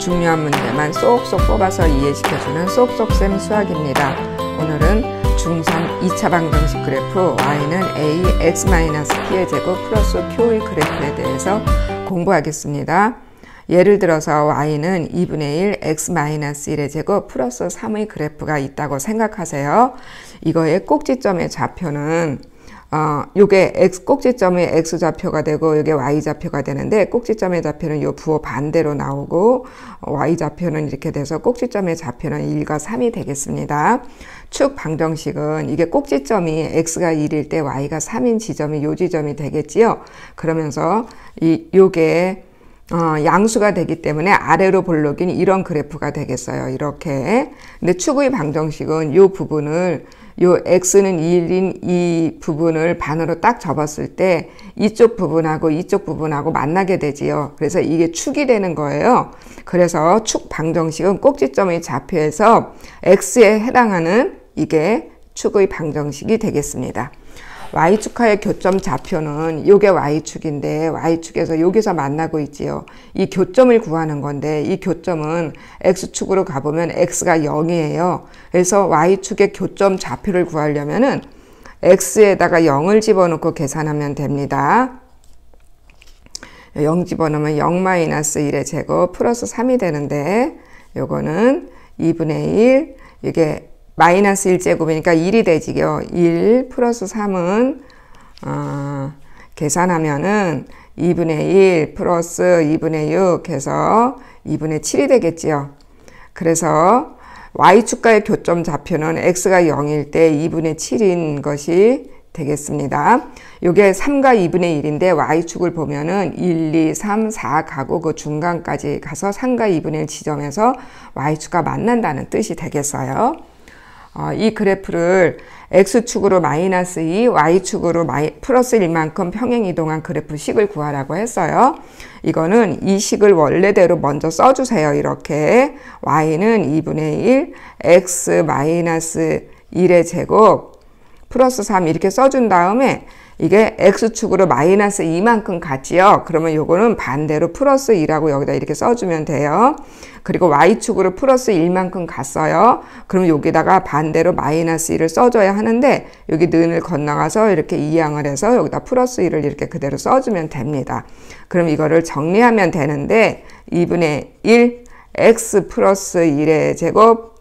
중요한 문제만 쏙쏙 뽑아서 이해시켜주는 쏙쏙쌤 수학입니다. 오늘은 중3 2차 방정식 그래프 y는 a x-p의 제곱 플러스 q의 그래프에 대해서 공부하겠습니다. 예를 들어서 y는 2분의 1 x-1의 제곱 플러스 3의 그래프가 있다고 생각하세요. 이거의 꼭지점의 좌표는 요게 꼭지점이 x좌표가 되고 요게 y좌표가 되는데, 꼭지점의 좌표는 요 부호 반대로 나오고 y좌표는 이렇게 돼서 꼭지점의 좌표는 1과 3이 되겠습니다. 축 방정식은 이게 꼭지점이 x가 1일 때 y가 3인 지점이 요 지점이 되겠지요. 그러면서 요게 양수가 되기 때문에 아래로 볼록인 이런 그래프가 되겠어요. 이렇게. 근데 축의 방정식은 요 부분을, 요 x는 1인 이 부분을 반으로 딱 접었을 때 이쪽 부분하고 이쪽 부분하고 만나게 되지요. 그래서 이게 축이 되는 거예요. 그래서 축 방정식은 꼭지점의 좌표에서 x에 해당하는 이게 축의 방정식이 되겠습니다. y축하의 교점 좌표는 요게 y축인데, y축에서 여기서 만나고 있지요. 이 교점을 구하는 건데, 이 교점은 x축으로 가보면 x가 0이에요. 그래서 y축의 교점 좌표를 구하려면은 x에다가 0을 집어넣고 계산하면 됩니다. 0 집어넣으면 0-1의 제곱 플러스 3이 되는데, 요거는 2분의 1, 이게 마이너스 1제곱이니까 1이 되지요. 1 플러스 3은 계산하면은 2분의 1 플러스 2분의 6 해서 2분의 7이 되겠지요. 그래서 y축과의 교점 좌표는 x가 0일 때 2분의 7인 것이 되겠습니다. 요게 3과 2분의 1인데 y축을 보면은 1, 2, 3, 4 가고 그 중간까지 가서 3과 2분의 1 지점에서 y축과 만난다는 뜻이 되겠어요. 이 그래프를 x축으로 마이너스 2, y축으로 플러스 1만큼 평행 이동한 그래프 식을 구하라고 했어요. 이거는 이 식을 원래대로 먼저 써주세요. 이렇게 y는 2분의 1, x-1의 제곱 플러스 3 이렇게 써준 다음에 이게 x축으로 마이너스 2만큼 갔지요. 그러면 요거는 반대로 플러스 2라고 여기다 이렇게 써주면 돼요. 그리고 y축으로 플러스 1만큼 갔어요. 그럼 여기다가 반대로 마이너스 1을 써줘야 하는데, 여기 는을 건너가서 이렇게 이항을 해서 여기다 플러스 1을 이렇게 그대로 써주면 됩니다. 그럼 이거를 정리하면 되는데, 2분의 1 x 플러스 1의 제곱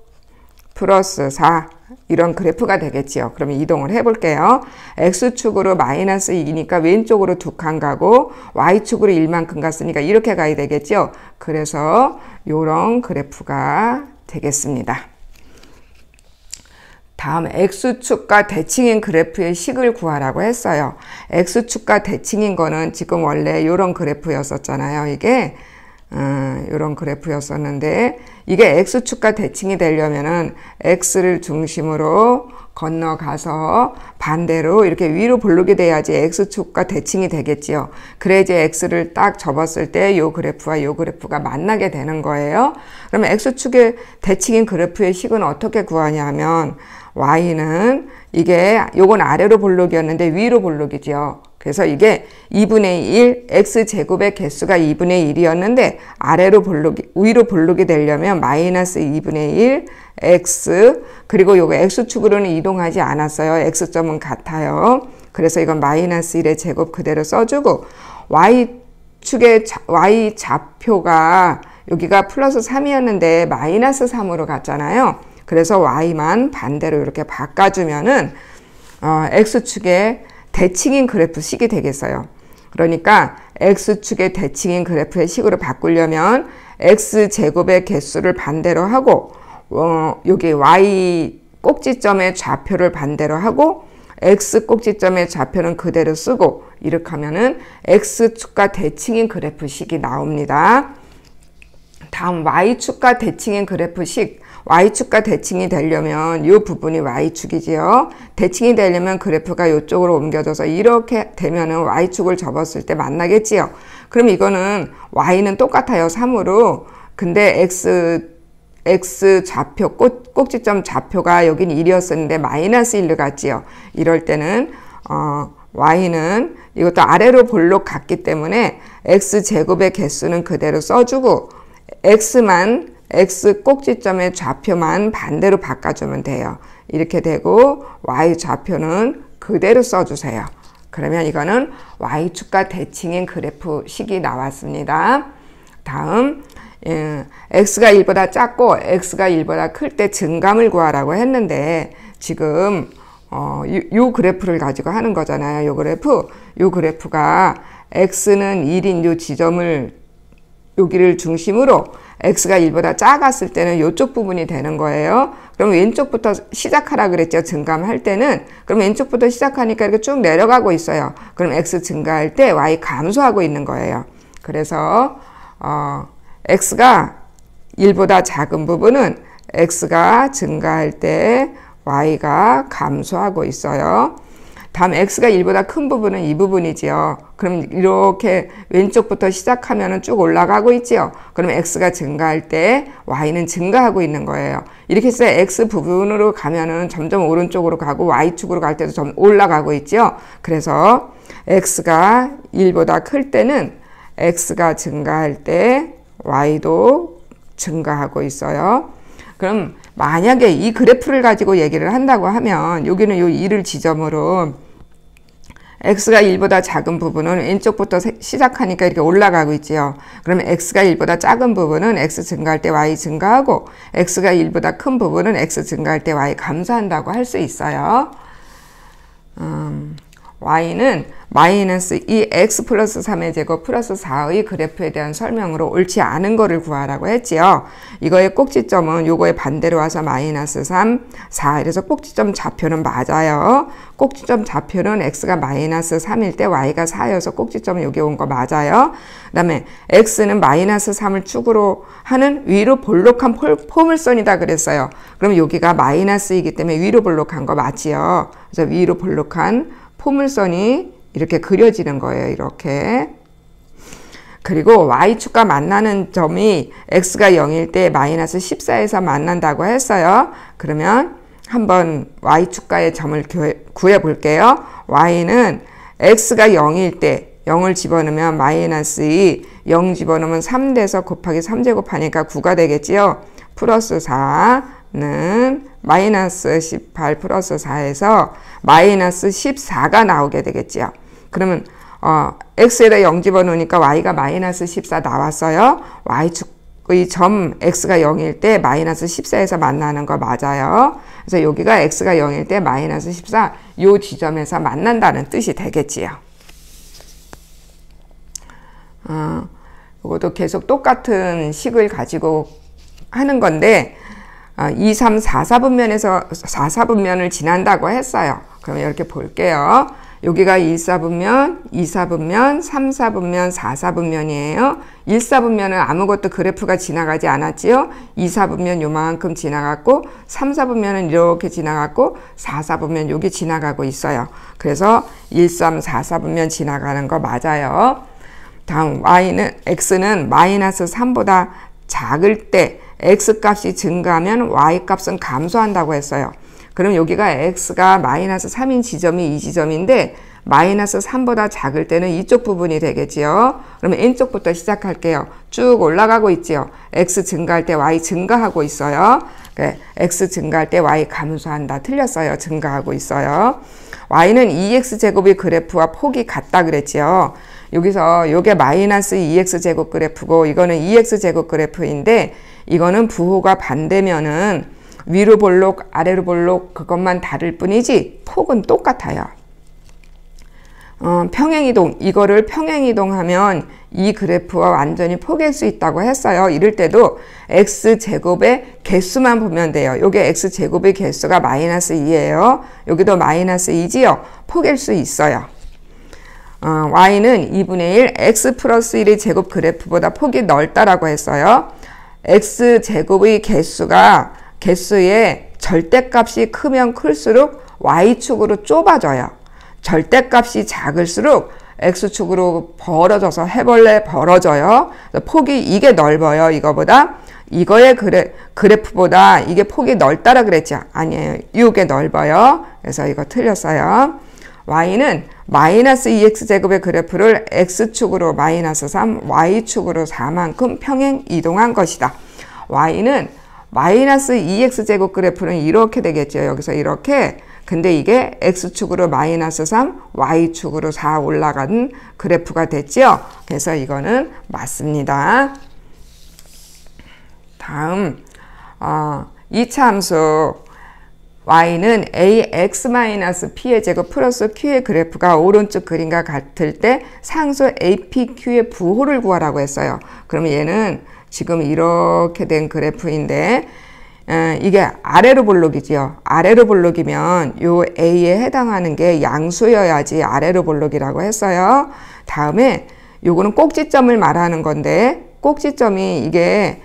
플러스 4 이런 그래프가 되겠지요. 그러면 이동을 해볼게요. x축으로 마이너스 2니까 왼쪽으로 2칸 가고, y축으로 1만큼 갔으니까 이렇게 가야 되겠죠. 그래서 이런 그래프가 되겠습니다. 다음 x축과 대칭인 그래프의 식을 구하라고 했어요. x축과 대칭인 거는 지금 원래 이런 그래프였었잖아요. 이게 이런 그래프였었는데, 이게 x축과 대칭이 되려면은 x를 중심으로 건너가서 반대로 이렇게 위로 볼록이 돼야지 x축과 대칭이 되겠지요. 그래야지 x를 딱 접었을 때 요 그래프와 요 그래프가 만나게 되는 거예요. 그러면 x축의 대칭인 그래프의 식은 어떻게 구하냐 하면, y는 이게 요건 아래로 볼록이었는데 위로 볼록이죠. 그래서 이게 2분의 1 x제곱의 개수가 2분의 1이었는데 위로 볼록이 되려면 마이너스 2분의 1 x, 그리고 요거 x축으로는 이동하지 않았어요. x점은 같아요. 그래서 이건 마이너스 1의 제곱 그대로 써주고, y축의 y좌표가 여기가 플러스 3이었는데 마이너스 3으로 갔잖아요. 그래서 y만 반대로 이렇게 바꿔주면은 x축의 대칭인 그래프 식이 되겠어요. 그러니까 x축의 대칭인 그래프의 식으로 바꾸려면 x제곱의 개수를 반대로 하고, 여기 y 꼭지점의 좌표를 반대로 하고, x 꼭지점의 좌표는 그대로 쓰고, 이렇게 하면은 x축과 대칭인 그래프 식이 나옵니다. 다음 y축과 대칭인 그래프 식. y축과 대칭이 되려면 이 부분이 y축이지요. 대칭이 되려면 그래프가 이쪽으로 옮겨져서 이렇게 되면은 y축을 접었을 때 만나겠지요. 그럼 이거는 y는 똑같아요. 3으로. 근데 x 좌표, 꼭지점 좌표가 여긴 1이었었는데 마이너스 1로 갔지요. 이럴 때는 y는 이것도 아래로 볼록 갔기 때문에 x제곱의 개수는 그대로 써주고, x 꼭지점의 좌표만 반대로 바꿔주면 돼요. 이렇게 되고 y 좌표는 그대로 써주세요. 그러면 이거는 y축과 대칭인 그래프 식이 나왔습니다. 다음 x가 1보다 작고 x가 1보다 클 때 증감을 구하라고 했는데 지금 요 그래프를 가지고 하는 거잖아요. 요 그래프가 x는 1인 요 지점을 여기를 중심으로 x가 1보다 작았을 때는 이쪽 부분이 되는 거예요. 그럼 왼쪽부터 시작하라 그랬죠. 증감할 때는. 그럼 왼쪽부터 시작하니까 이렇게 쭉 내려가고 있어요. 그럼 x 증가할 때 y 감소하고 있는 거예요. 그래서 x가 1보다 작은 부분은 x가 증가할 때 y가 감소하고 있어요. 다음 x가 1보다 큰 부분은 이 부분이지요. 그럼 이렇게 왼쪽부터 시작하면 쭉 올라가고 있지요. 그럼 x가 증가할 때 y는 증가하고 있는 거예요. 이렇게 해서 x 부분으로 가면은 점점 오른쪽으로 가고 y축으로 갈 때도 좀 올라가고 있지요. 그래서 x가 1보다 클 때는 x가 증가할 때 y도 증가하고 있어요. 그럼 만약에 이 그래프를 가지고 얘기를 한다고 하면 여기는 요 2를 지점으로 x가 1보다 작은 부분은 왼쪽부터 시작하니까 이렇게 올라가고 있지요. 그러면 x가 1보다 작은 부분은 x 증가할 때 y 증가하고 x가 1보다 큰 부분은 x 증가할 때 y 감소한다고 할 수 있어요. y는 마이너스 2x 플러스 3의 제곱 플러스 4의 그래프에 대한 설명으로 옳지 않은 거를 구하라고 했지요. 이거의 꼭지점은 요거의 반대로 와서 마이너스 3, 4 이래서 꼭지점 좌표는 맞아요. 꼭지점 좌표는 x가 마이너스 3일 때 y가 4여서 꼭지점은 여기 온 거 맞아요. 그 다음에 x는 마이너스 3을 축으로 하는 위로 볼록한 포물선이다 그랬어요. 그럼 여기가 마이너스이기 때문에 위로 볼록한 거 맞지요. 그래서 위로 볼록한 포물선이 이렇게 그려지는 거예요. 이렇게. 그리고 y축과 만나는 점이 x가 0일 때 마이너스 14에서 만난다고 했어요. 그러면 한번 y축과의 점을 구해 볼게요. y는 x가 0일 때 0을 집어넣으면 마이너스 2, 0 집어넣으면 3돼서 곱하기 3제곱 하니까 9가 되겠지요. 플러스 4는 마이너스 18 플러스 4에서 마이너스 14가 나오게 되겠지요. 그러면 x에다 0 집어넣으니까 y가 마이너스 14 나왔어요. y축의 점 x가 0일 때 마이너스 14에서 만나는 거 맞아요. 그래서 여기가 x가 0일 때 마이너스 14 요 지점에서 만난다는 뜻이 되겠지요. 이것도 계속 똑같은 식을 가지고 하는 건데 2, 3, 4, 4분면에서 4, 4분면을 지난다고 했어요. 그러면 이렇게 볼게요. 여기가 1, 4분면, 2, 4분면, 3, 4분면, 4, 4분면이에요. 1, 4분면은 아무것도 그래프가 지나가지 않았지요. 2, 4분면 요만큼 지나갔고 3, 4분면은 이렇게 지나갔고 4, 4분면 여기 지나가고 있어요. 그래서 1, 3, 4, 4분면 지나가는 거 맞아요. 다음 x는 마이너스 3보다 작을 때 x값이 증가하면 y값은 감소한다고 했어요. 그럼 여기가 x가 마이너스 3인 지점이 이 지점인데 마이너스 3보다 작을 때는 이쪽 부분이 되겠지요. 그러면 왼쪽부터 시작할게요. 쭉 올라가고 있지요. x 증가할 때 y 증가하고 있어요. x 증가할 때 y 감소한다. 틀렸어요. 증가하고 있어요. y는 2x제곱의 그래프와 폭이 같다 그랬지요. 여기서 요게 마이너스 2x제곱 그래프고 이거는 2x제곱 그래프인데 이거는 부호가 반대면은 위로 볼록 아래로 볼록 그것만 다를 뿐이지 폭은 똑같아요. 평행이동 이거를 평행이동하면 이 그래프와 완전히 포개일 수 있다고 했어요. 이럴 때도 x제곱의 개수만 보면 돼요. 요게 x제곱의 개수가 마이너스 2예요. 여기도 마이너스 2지요. 포개일 수 있어요. y는 2분의 1 x 플러스 1의 제곱 그래프보다 폭이 넓다라고 했어요. x제곱의 개수의 절대값이 크면 클수록 y축으로 좁아져요. 절대값이 작을수록 x축으로 벌어져서 해벌레 벌어져요. 폭이 이게 넓어요. 이거보다. 이거의 그래프보다 이게 폭이 넓다라 그랬죠. 아니에요. 이게 넓어요. 그래서 이거 틀렸어요. y는 마이너스 2x제곱의 그래프를 x축으로 마이너스 3, y축으로 4만큼 평행 이동한 것이다. y는 마이너스 2x제곱 그래프는 이렇게 되겠죠. 여기서 이렇게. 근데 이게 x축으로 마이너스 3, y축으로 4 올라간 그래프가 됐죠. 그래서 이거는 맞습니다. 다음 이차 함수 y는 ax-p의 제곱 플러스 q의 그래프가 오른쪽 그림과 같을 때 상수 apq의 부호를 구하라고 했어요. 그러면 얘는 지금 이렇게 된 그래프인데 이게 아래로 볼록이지요. 아래로 볼록이면 요 a에 해당하는 게 양수여야지 아래로 볼록이라고 했어요. 다음에 요거는 꼭지점을 말하는 건데 꼭지점이 이게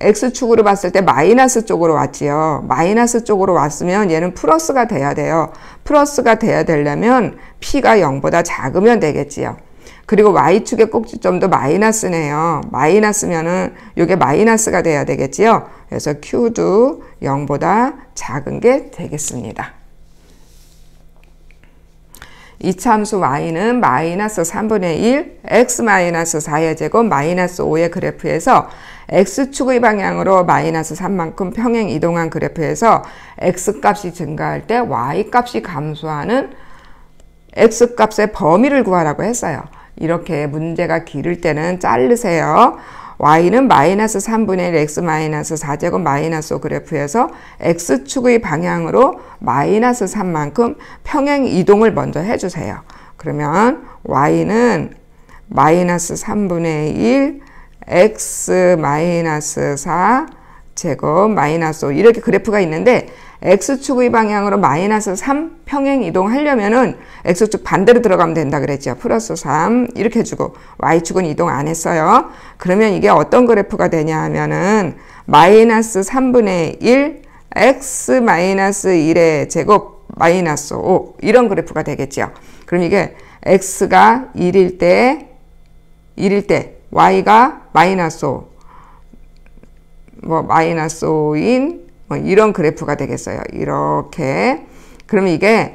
x축으로 봤을 때 마이너스 쪽으로 왔지요. 마이너스 쪽으로 왔으면 얘는 플러스가 돼야 돼요. 플러스가 돼야 되려면 p가 0보다 작으면 되겠지요. 그리고 y축의 꼭지점도 마이너스네요. 마이너스면은 이게 마이너스가 돼야 되겠지요. 그래서 q도 0보다 작은 게 되겠습니다. 이차 함수 y는 마이너스 3분의 1 x-4의 제곱 마이너스 5의 그래프에서 x축의 방향으로 마이너스 3만큼 평행 이동한 그래프에서 x값이 증가할 때 y값이 감소하는 x값의 범위를 구하라고 했어요. 이렇게 문제가 길을 때는 자르세요. y는 마이너스 3분의 1 x-4제곱 마이너스 5 그래프에서 x축의 방향으로 마이너스 3만큼 평행 이동을 먼저 해주세요. 그러면 y는 마이너스 3분의 1 x-4 제곱 마이너스 5 이렇게 그래프가 있는데 x축의 방향으로 마이너스 3 평행 이동하려면은 x축 반대로 들어가면 된다 그랬죠. 플러스 3 이렇게 해주고 y축은 이동 안 했어요. 그러면 이게 어떤 그래프가 되냐 하면은 마이너스 3분의 1 x-1의 제곱 마이너스 5 이런 그래프가 되겠죠. 그럼 이게 x가 1일 때 y가 마이너스 5 마이너스 5인 이런 그래프가 되겠어요. 이렇게. 그러면 이게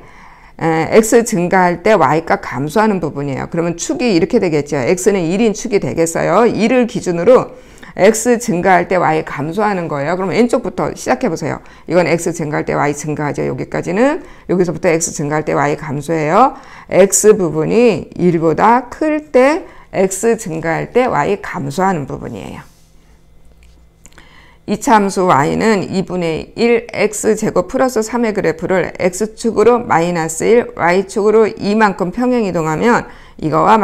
x 증가할 때 y값 감소하는 부분이에요. 그러면 축이 이렇게 되겠죠. x는 1인 축이 되겠어요. 1을 기준으로 x 증가할 때 y 감소하는 거예요. 그럼 왼쪽부터 시작해 보세요. 이건 x 증가할 때 y 증가하죠. 여기까지는. 여기서부터 x 증가할 때 y 감소해요. x 부분이 1보다 클 때 x 증가할 때 y 감소하는 부분이에요. 이차 함수 y는 2분의 1 x제곱 플러스 3의 그래프를 x축으로 마이너스 1, y축으로 2만큼 평행 이동하면 이거와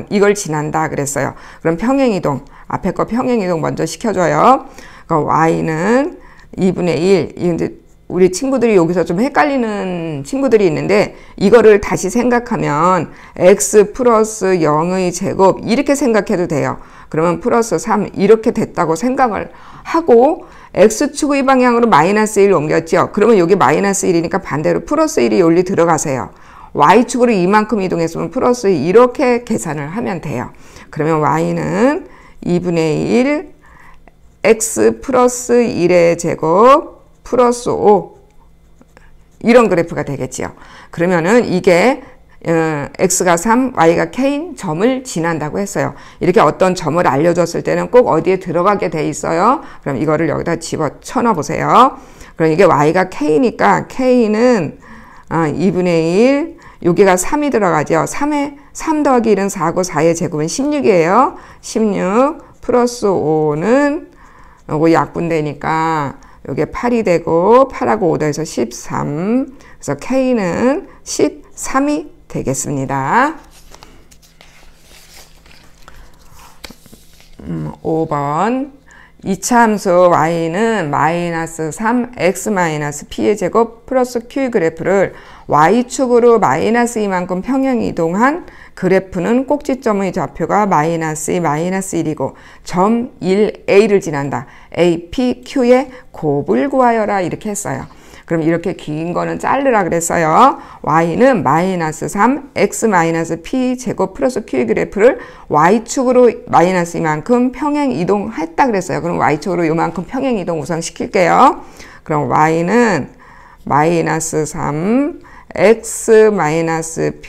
이걸 지난다 그랬어요. 그럼 평행 이동, 앞에 거 평행 이동 먼저 시켜줘요. 그러니까 y는 2분의 1, 이제 우리 친구들이 여기서 좀 헷갈리는 친구들이 있는데 이거를 다시 생각하면 x 플러스 0의 제곱 이렇게 생각해도 돼요. 그러면 플러스 3 이렇게 됐다고 생각을 하고 x축의 방향으로 마이너스 1 옮겼죠. 그러면 여기 마이너스 1이니까 반대로 플러스 1이 여기 들어가세요. y축으로 이만큼 이동했으면 플러스 2 이렇게 계산을 하면 돼요. 그러면 y는 2분의 1 x 플러스 1의 제곱 플러스 5 이런 그래프가 되겠지요. 그러면은 이게 x가 3, y가 k인 점을 지난다고 했어요. 이렇게 어떤 점을 알려줬을 때는 꼭 어디에 들어가게 돼 있어요. 그럼 이거를 여기다 집어쳐 넣어 보세요. 그럼 이게 y가 k니까 k는 2분의 1, 여기가 3이 들어가죠. 3 더하기 1은 4고 4의 제곱은 16이에요. 16 플러스 5는 요거 약분되니까 요게 8이 되고 8하고 5 더해서 13. 그래서 k는 13이 되겠습니다. 5번 이차 함수 y는 마이너스 3 x-p의 제곱 플러스 q의 그래프를 y축으로 마이너스 이만큼 평행 이동한 그래프는 꼭지점의 좌표가 마이너스 2, 마이너스 1이고 점 1a를 지난다. a, p, q의 곱을 구하여라 이렇게 했어요. 그럼 이렇게 긴 거는 자르라 그랬어요. y는 마이너스 3 x-p 제곱 플러스 q의 그래프를 y축으로 마이너스 이만큼 평행 이동했다 그랬어요. 그럼 y축으로 이만큼 평행 이동 우선 시킬게요. 그럼 y는 마이너스 3 x-p의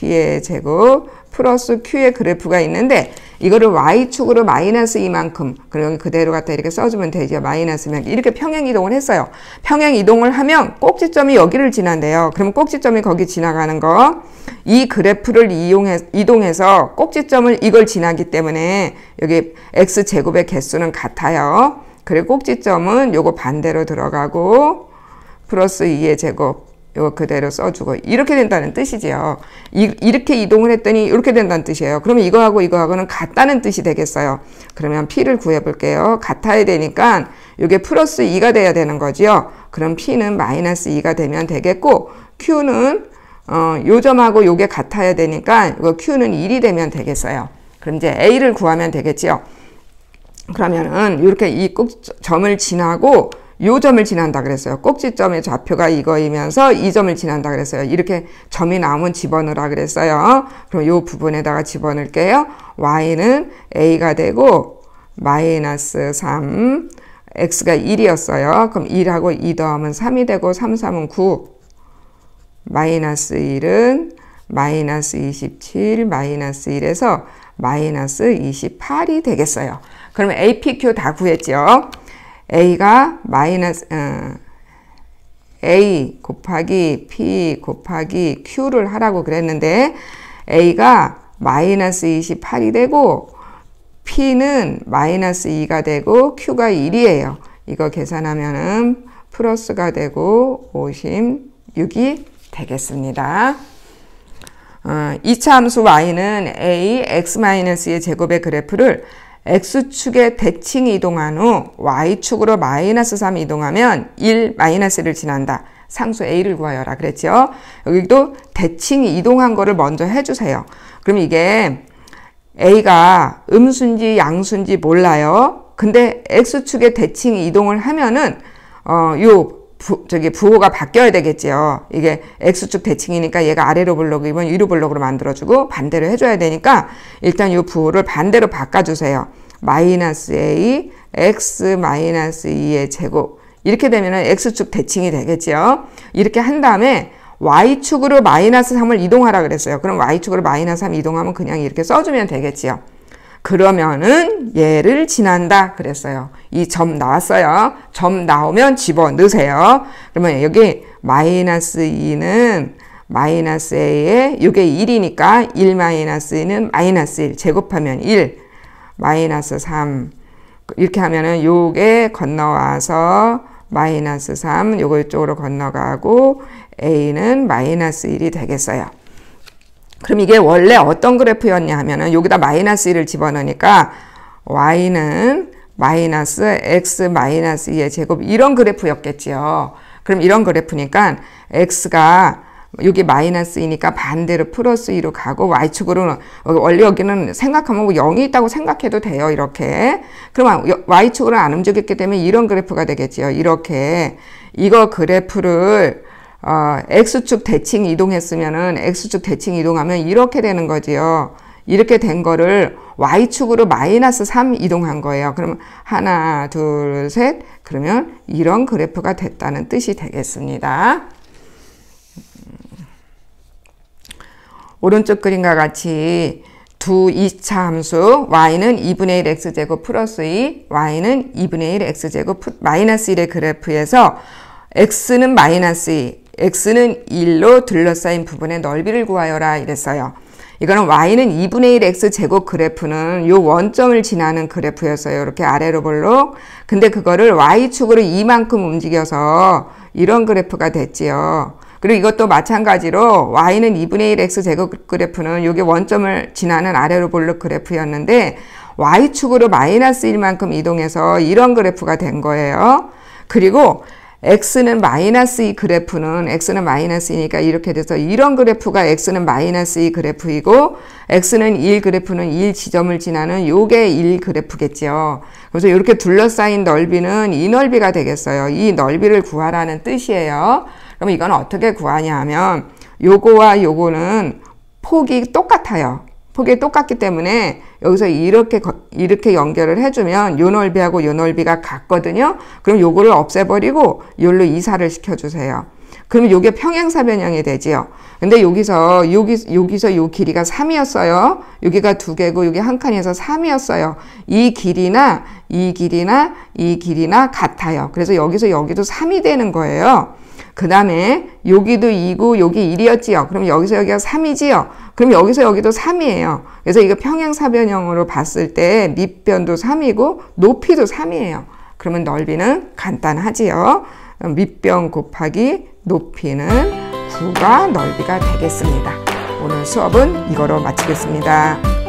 제곱 플러스 q의 그래프가 있는데 이거를 y축으로 마이너스 이만큼 그럼 그대로 갖다 이렇게 써주면 되죠. 마이너스 이만큼 이렇게 평행 이동을 했어요. 평행 이동을 하면 꼭지점이 여기를 지난대요. 그럼 꼭지점이 거기 지나가는 거 이 그래프를 이동해서 꼭지점을 이걸 지나기 때문에 여기 x제곱의 개수는 같아요. 그리고 꼭지점은 요거 반대로 들어가고 플러스 2의 제곱 요거 그대로 써주고 이렇게 된다는 뜻이지요. 이렇게 이동을 했더니 이렇게 된다는 뜻이에요. 그러면 이거하고는 같다는 뜻이 되겠어요. 그러면 p를 구해 볼게요. 같아야 되니까 이게 플러스 2가 돼야 되는 거지요. 그럼 p는 마이너스 2가 되면 되겠고 q는 요 점하고 요게 같아야 되니까 이거 q는 1이 되면 되겠어요. 그럼 이제 a를 구하면 되겠지요. 그러면은 이렇게 이 꼭점을 지나고 요 점을 지난다 그랬어요. 꼭지점의 좌표가 이거이면서 이 점을 지난다 그랬어요. 이렇게 점이 나오면 집어넣으라 그랬어요. 그럼 요 부분에다가 집어넣을게요. y는 a가 되고 마이너스 3 x가 1이었어요. 그럼 1하고 2 더하면 3이 되고 3, 3은 9 마이너스 1은 마이너스 27 마이너스 1에서 마이너스 28이 되겠어요. 그러면 A, P, Q 다 구했죠. A가 마이너스 A 곱하기 P 곱하기 Q를 하라고 그랬는데 A가 마이너스 28이 되고 P는 마이너스 2가 되고 Q가 1이에요. 이거 계산하면은 플러스가 되고 56이 되겠습니다. 2차 함수 y는 a x-의 제곱의 그래프를 x축에 대칭 이동한 후 y축으로 마이너스 3 이동하면 1 마이너스를 지난다. 상수 a를 구하여라 그랬죠. 여기도 대칭 이동한 거를 먼저 해주세요. 그럼 이게 a가 음수인지 양수인지 몰라요. 근데 x축에 대칭 이동을 하면은 부호가 바뀌어야 되겠지요. 이게 x축 대칭이니까 얘가 아래로 볼록이면 위로 볼록으로 만들어주고 반대로 해줘야 되니까 일단 이 부호를 반대로 바꿔주세요. 마이너스 a x 마이너스 2의 제곱 이렇게 되면 x축 대칭이 되겠지요. 이렇게 한 다음에 y축으로 마이너스 3을 이동하라 그랬어요. 그럼 y축으로 마이너스 3 이동하면 그냥 이렇게 써주면 되겠지요. 그러면은 얘를 지난다 그랬어요. 이 점 나왔어요. 점 나오면 집어넣으세요. 그러면 여기 마이너스 2는 마이너스 a에 이게 1이니까 1 마이너스 2는 마이너스 1 제곱하면 1 마이너스 3 이렇게 하면은 요게 건너와서 마이너스 3 요거 이쪽으로 건너가고 a는 마이너스 1이 되겠어요. 그럼 이게 원래 어떤 그래프였냐 하면은 여기다 마이너스 1을 집어넣으니까 y는 마이너스 x 마이너스 2의 제곱 이런 그래프였겠지요. 그럼 이런 그래프니까 x가 여기 마이너스 2니까 반대로 플러스 2로 가고 y축으로는 원래 여기는 생각하면 0이 있다고 생각해도 돼요. 이렇게. 그러면 y축으로 안 움직였기 때문에 이런 그래프가 되겠지요. 이렇게 이거 그래프를 x축 대칭 이동했으면은 x축 대칭 이동하면 이렇게 되는 거지요. 이렇게 된 거를 y축으로 마이너스 3 이동한 거예요. 그러면 하나, 둘, 셋 그러면 이런 그래프가 됐다는 뜻이 되겠습니다. 오른쪽 그림과 같이 두 2차 함수 y는 2분의 1 x제곱 플러스 2 y는 2분의 1 x제곱 마이너스 1의 그래프에서 x는 마이너스 2 x는 1로 둘러싸인 부분의 넓이를 구하여라 이랬어요. 이거는 y는 2분의 1 x제곱 그래프는 요 원점을 지나는 그래프였어요. 이렇게 아래로 볼록. 근데 그거를 y축으로 이만큼 움직여서 이런 그래프가 됐지요. 그리고 이것도 마찬가지로 y는 2분의 1 x제곱 그래프는 요게 원점을 지나는 아래로 볼록 그래프였는데 y축으로 마이너스 1만큼 이동해서 이런 그래프가 된 거예요. 그리고 x는 마이너스 2 그래프는 x는 마이너스 2니까 이렇게 돼서 이런 그래프가 x는 마이너스 2 그래프이고 x는 1 그래프는 1 지점을 지나는 요게 1 그래프겠죠. 그래서 이렇게 둘러싸인 넓이는 이 넓이가 되겠어요. 이 넓이를 구하라는 뜻이에요. 그럼 이건 어떻게 구하냐 하면 요거와 요거는 폭이 똑같아요. 폭이 똑같기 때문에 여기서 이렇게 연결을 해주면 요 넓이하고 요 넓이가 같거든요. 그럼 요거를 없애버리고 요로 이사를 시켜주세요. 그러면 요게 평행사변형이 되지요. 근데 여기서 요 길이가 3이었어요. 여기가 2개고 여기 한 칸에서 3이었어요. 이 길이나 같아요. 그래서 여기서 여기도 3이 되는 거예요. 그 다음에 여기도 2고 여기 1이었지요. 그럼 여기서 여기가 3이지요. 그럼 여기서 여기도 3이에요. 그래서 이거 평행사변형으로 봤을 때 밑변도 3이고 높이도 3이에요. 그러면 넓이는 간단하지요. 밑변 곱하기 높이는 9가 넓이가 되겠습니다. 오늘 수업은 이거로 마치겠습니다.